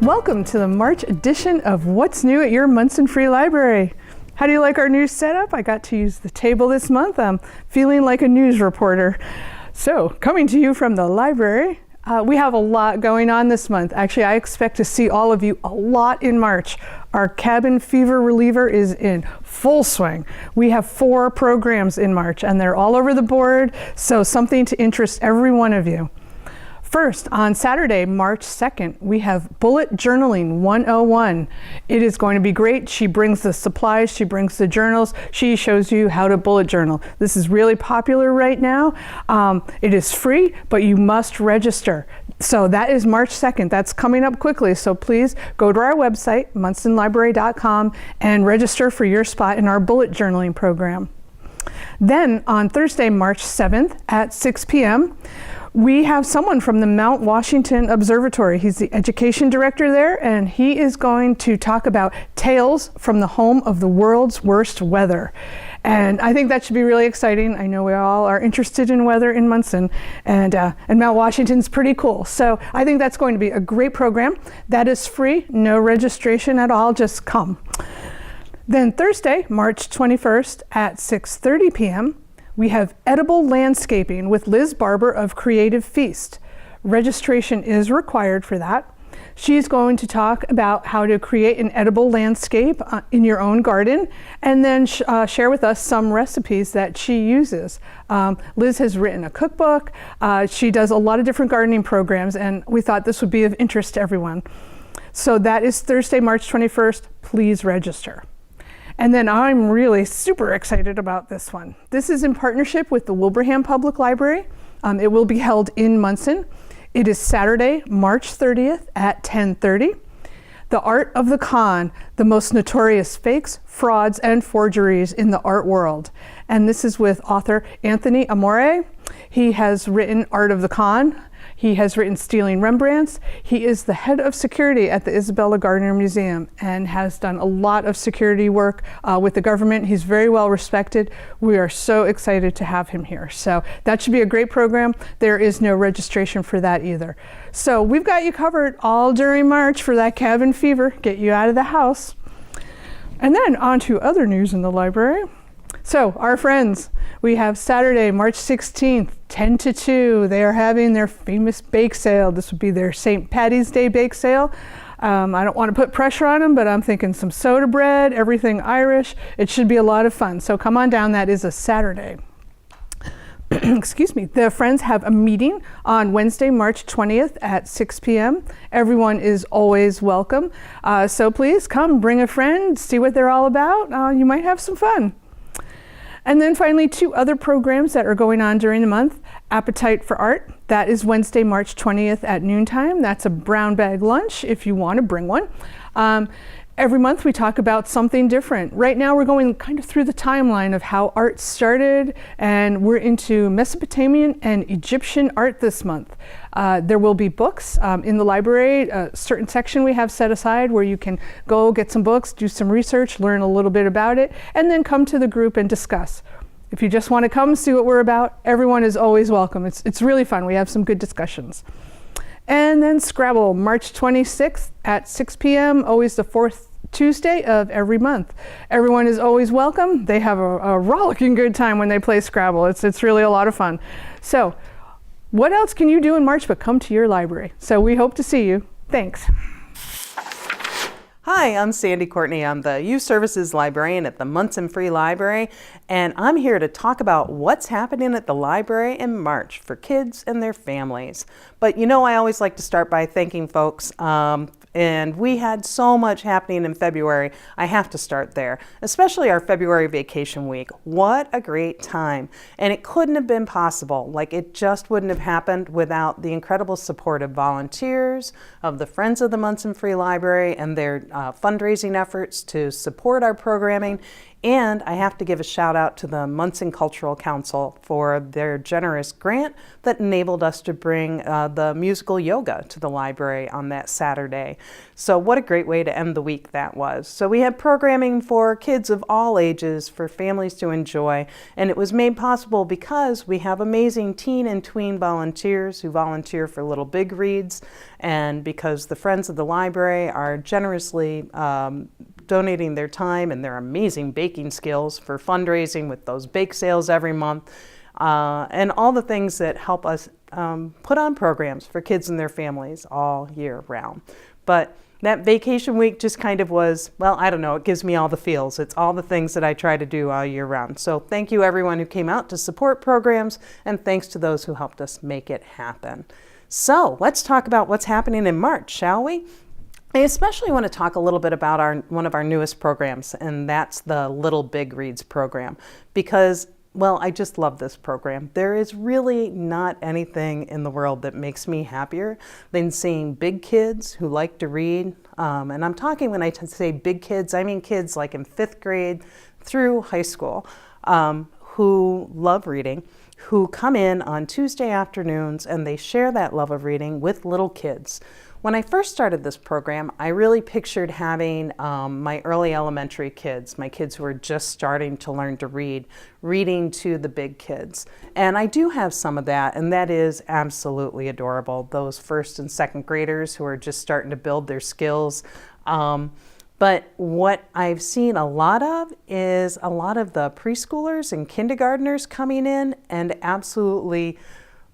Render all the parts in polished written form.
Welcome to the March edition of What's New at Your Monson Free Library. How do you like our new setup? I got to use the table this month. I'm feeling like a news reporter. So, coming to you from the library, we have a lot going on this month. Actually, I expect to see all of you a lot in March. Our cabin fever reliever is in full swing. We have 4 programs in March, and they're all over the board, so something to interest every one of you. First, on Saturday, March 2nd, we have Bullet Journaling 101. It is going to be great. She brings the supplies, she brings the journals, she shows you how to bullet journal. This is really popular right now. It is free, but you must register. So that is March 2nd. That's coming up quickly, so please go to our website, monsonlibrary.com, and register for your spot in our bullet journaling program. Then on Thursday, March 7th at 6 p.m., we have someone from the Mount Washington Observatory. He's the education director there, and he is going to talk about tales from the home of the world's worst weather. And I think that should be really exciting. I know we all are interested in weather in Monson, and Mount Washington's pretty cool. So I think that's going to be a great program. That is free, no registration at all, just come. Then Thursday, March 21st at 6:30 p.m., we have Edible Landscaping with Liz Barber of Creative Feast. Registration is required for that. She's going to talk about how to create an edible landscape in your own garden, and then share with us some recipes that she uses. Liz has written a cookbook. She does a lot of different gardening programs, and we thought this would be of interest to everyone. So that is Thursday, March 21st. Please register. And then I'm really super excited about this one. This is in partnership with the Wilbraham Public Library. It will be held in Monson. It is Saturday, March 30th at 10:30. The Art of the Con, the most notorious fakes, frauds, and forgeries in the art world. And this is with author Anthony Amore. He has written Art of the Con. He has written Stealing Rembrandts. He is the head of security at the Isabella Gardner Museum and has done a lot of security work with the government. He's very well respected. We are so excited to have him here. So that should be a great program. There is no registration for that either. So we've got you covered all during March for that cabin fever, get you out of the house. And then on to other news in the library. So our friends, we have Saturday, March 16th, 10 to 2. They are having their famous bake sale. This would be their St. Patty's Day bake sale. I don't want to put pressure on them, but I'm thinking some soda bread, everything Irish. It should be a lot of fun. So come on down. That is a Saturday. Excuse me. The friends have a meeting on Wednesday, March 20th at 6 p.m. Everyone is always welcome. So please come, bring a friend, see what they're all about. You might have some fun. And then finally, 2 other programs that are going on during the month. Appetite for Art, that is Wednesday, March 20th at noontime. That's a brown bag lunch if you want to bring one. Every month we talk about something different. Right now we're going kind of through the timeline of how art started, and we're into Mesopotamian and Egyptian art this month. There will be books in the library, a certain section we have set aside where you can go get some books, do some research, learn a little bit about it, and then come to the group and discuss. If you just want to come see what we're about, everyone is always welcome. It's really fun. We have some good discussions. And then Scrabble, March 26th at 6 p.m., always the 4th Tuesday of every month. Everyone is always welcome. They have a rollicking good time when they play Scrabble. It's really a lot of fun. So what else can you do in March but come to your library? So we hope to see you. Thanks. Hi, I'm Sandy Courtney. I'm the Youth Services Librarian at the Monson Free Library, and I'm here to talk about what's happening at the library in March for kids and their families. But you know, I always like to start by thanking folks. And we had so much happening in February. I have to start there, especially our February vacation week. What a great time. And it couldn't have been possible. Like, it just wouldn't have happened without the incredible support of volunteers, of the Friends of the Monson Free Library, and their fundraising efforts to support our programming. And I have to give a shout out to the Monson Cultural Council for their generous grant that enabled us to bring the musical yoga to the library on that Saturday. So what a great way to end the week that was. So we had programming for kids of all ages, for families to enjoy, and it was made possible because we have amazing teen and tween volunteers who volunteer for Little Big Reads, and because the Friends of the Library are generously donating their time and their amazing baking skills for fundraising with those bake sales every month, and all the things that help us put on programs for kids and their families all year round. But that vacation week just kind of was, well, I don't know, it gives me all the feels. It's all the things that I try to do all year round. So thank you everyone who came out to support programs, and thanks to those who helped us make it happen. So let's talk about what's happening in March, shall we? I especially want to talk a little bit about one of our newest programs, and that's the Little Big Reads program, because, well, I just love this program. There is really not anything in the world that makes me happier than seeing big kids who like to read. And I'm talking, when I say big kids, I mean kids like in 5th grade through high school, who love reading, who come in on Tuesday afternoons and they share that love of reading with little kids. When I first started this program, I really pictured having my early elementary kids, my kids who are just starting to learn to read, reading to the big kids. And I do have some of that, and that is absolutely adorable. Those 1st and 2nd graders who are just starting to build their skills. But what I've seen a lot of is a lot of the preschoolers and kindergartners coming in and absolutely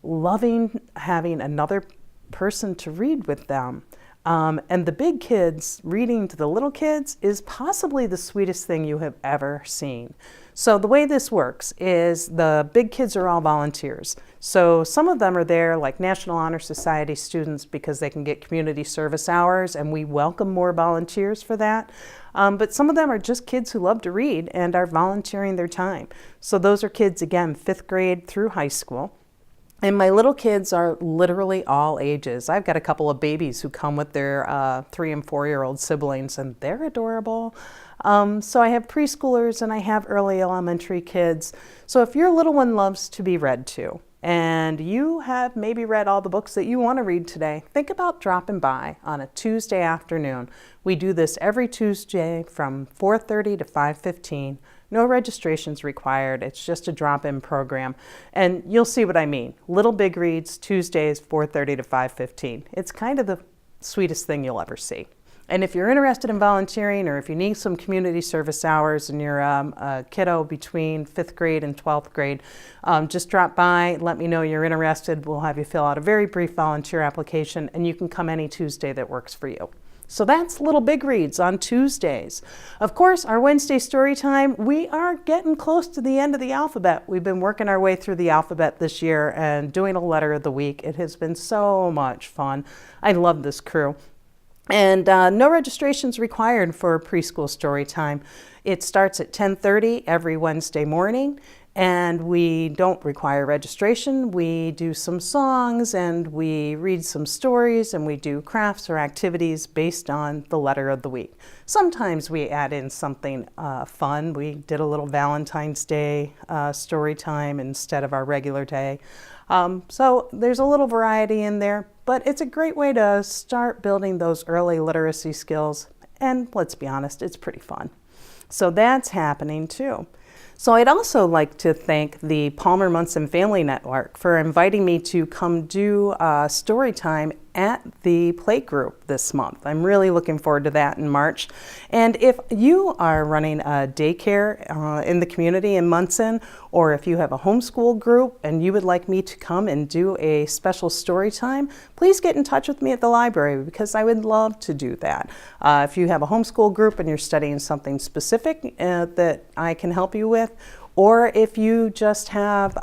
loving having another person to read with them. And the big kids reading to the little kids is possibly the sweetest thing you have ever seen. So the way this works is the big kids are all volunteers. So some of them are there like National Honor Society students because they can get community service hours, and we welcome more volunteers for that. But some of them are just kids who love to read and are volunteering their time. So those are kids, again, 5th grade through high school. And my little kids are literally all ages. I've got a couple of babies who come with their 3- and 4-year-old siblings, and they're adorable. So I have preschoolers and I have early elementary kids. So if your little one loves to be read to, and you have maybe read all the books that you want to read today, think about dropping by on a Tuesday afternoon. We do this every Tuesday from 4:30 to 5:15. No registrations required. It's just a drop-in program. And you'll see what I mean. Little Big Reads, Tuesdays, 4:30 to 5:15. It's kind of the sweetest thing you'll ever see. And if you're interested in volunteering, or if you need some community service hours and you're a kiddo between 5th grade and 12th grade, just drop by, let me know you're interested. We'll have you fill out a very brief volunteer application, and you can come any Tuesday that works for you. So that's Little Big Reads on Tuesdays. Of course, our Wednesday story time, we are getting close to the end of the alphabet. We've been working our way through the alphabet this year and doing a letter of the week. It has been so much fun. I love this crew. And no registrations required for preschool story time. It starts at 10:30 every Wednesday morning, and we don't require registration. We do some songs and we read some stories and we do crafts or activities based on the letter of the week. Sometimes we add in something fun. We did a little Valentine's Day story time instead of our regular day. So there's a little variety in there, but it's a great way to start building those early literacy skills. And let's be honest, it's pretty fun. So that's happening too. So I'd also like to thank the Palmer Monson Family Network for inviting me to come do story time at the playgroup this month. I'm really looking forward to that in March. And if you are running a daycare in the community in Monson, or if you have a homeschool group and you would like me to come and do a special story time, please get in touch with me at the library because I would love to do that. If you have a homeschool group and you're studying something specific that I can help you with, or if you just have,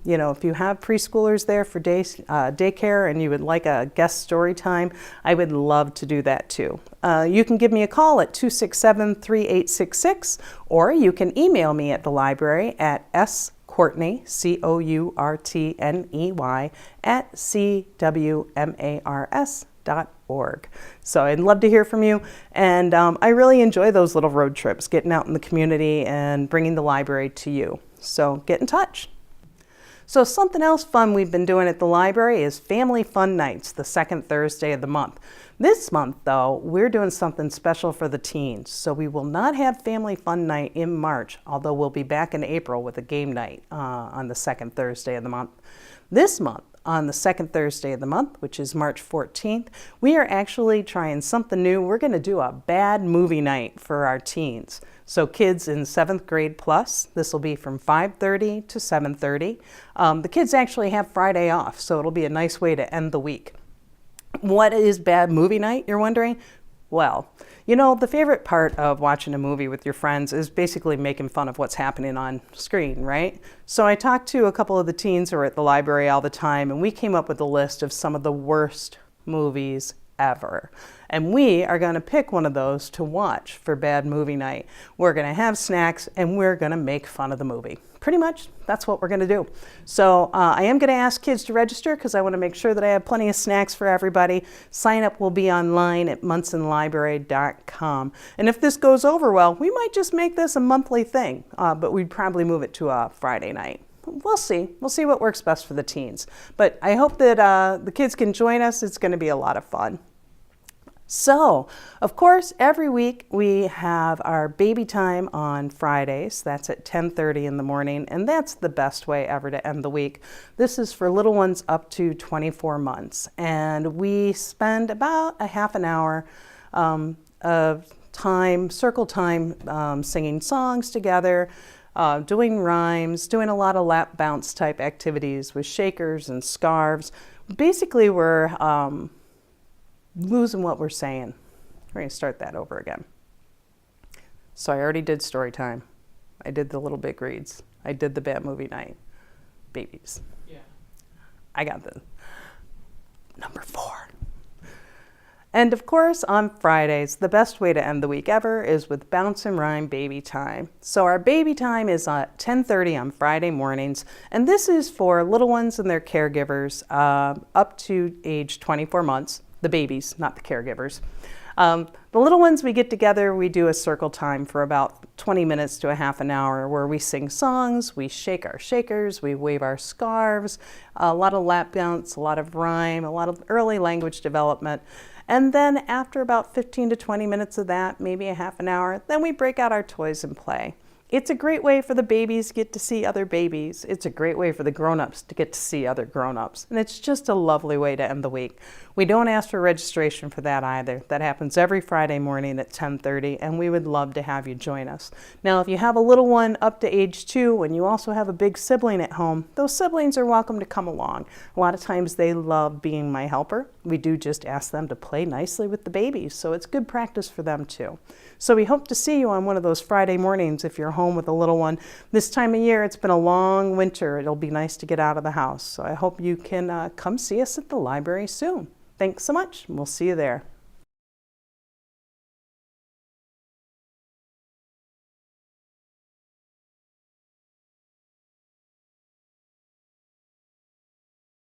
if you have preschoolers there for daycare and you would like a guest story time, I would love to do that too. You can give me a call at 267-3866, or you can email me at the library at Courtney, Courtney, @cwmars.org. library.org. So I'd love to hear from you, and I really enjoy those little road trips, getting out in the community and bringing the library to you. So get in touch. So something else fun we've been doing at the library is Family Fun Nights, the second Thursday of the month. This month, though, we're doing something special for the teens. So we will not have Family Fun Night in March, although we'll be back in April with a game night on the second Thursday of the month. This month, on the second Thursday of the month, which is March 14th, we are actually trying something new. We're going to do a bad movie night for our teens. So kids in 7th grade plus, this will be from 5:30 to 7:30. The kids actually have Friday off, so it'll be a nice way to end the week. What is bad movie night, you're wondering? Well, you know, the favorite part of watching a movie with your friends is basically making fun of what's happening on screen, right? So I talked to a couple of the teens who are at the library all the time, and we came up with a list of some of the worst movies ever. And we are going to pick one of those to watch for bad movie night. We're going to have snacks, and we're going to make fun of the movie. Pretty much, that's what we're going to do. So I am going to ask kids to register because I want to make sure that I have plenty of snacks for everybody. Sign up will be online at monsonlibrary.com. And if this goes over well, we might just make this a monthly thing, but we'd probably move it to a Friday night. We'll see. We'll see what works best for the teens. But I hope that the kids can join us. It's going to be a lot of fun. So, of course, every week we have our baby time on Fridays. That's at 10:30 in the morning, and that's the best way ever to end the week. This is for little ones up to 24 months, and we spend about a half an hour of time, circle time, singing songs together, doing rhymes, doing a lot of lap bounce type activities with shakers and scarves. Basically, we're losing what we're saying. We're going to start that over again. So I already did story time. I did the little big reads. I did the bad movie night. Babies. Yeah. I got the number 4. And of course, on Fridays, the best way to end the week ever is with Bounce and Rhyme Baby Time. So our baby time is at 10:30 on Friday mornings, and this is for little ones and their caregivers up to age 24 months. The babies, not the caregivers. The little ones, we get together, we do a circle time for about 20 minutes to a half an hour where we sing songs, we shake our shakers, we wave our scarves, a lot of lap bounce, a lot of rhyme, a lot of early language development. And then after about 15 to 20 minutes of that, maybe a half an hour, then we break out our toys and play. It's a great way for the babies to get to see other babies. It's a great way for the grown-ups to get to see other grown-ups. And it's just a lovely way to end the week. We don't ask for registration for that either. That happens every Friday morning at 10:30, and we would love to have you join us. Now, if you have a little one up to age 2 and you also have a big sibling at home, those siblings are welcome to come along. A lot of times they love being my helper. We do just ask them to play nicely with the babies, so it's good practice for them too. So we hope to see you on one of those Friday mornings if you're home with a little one. This time of year, it's been a long winter. It'll be nice to get out of the house. So I hope you can come see us at the library soon. Thanks so much. We'll see you there.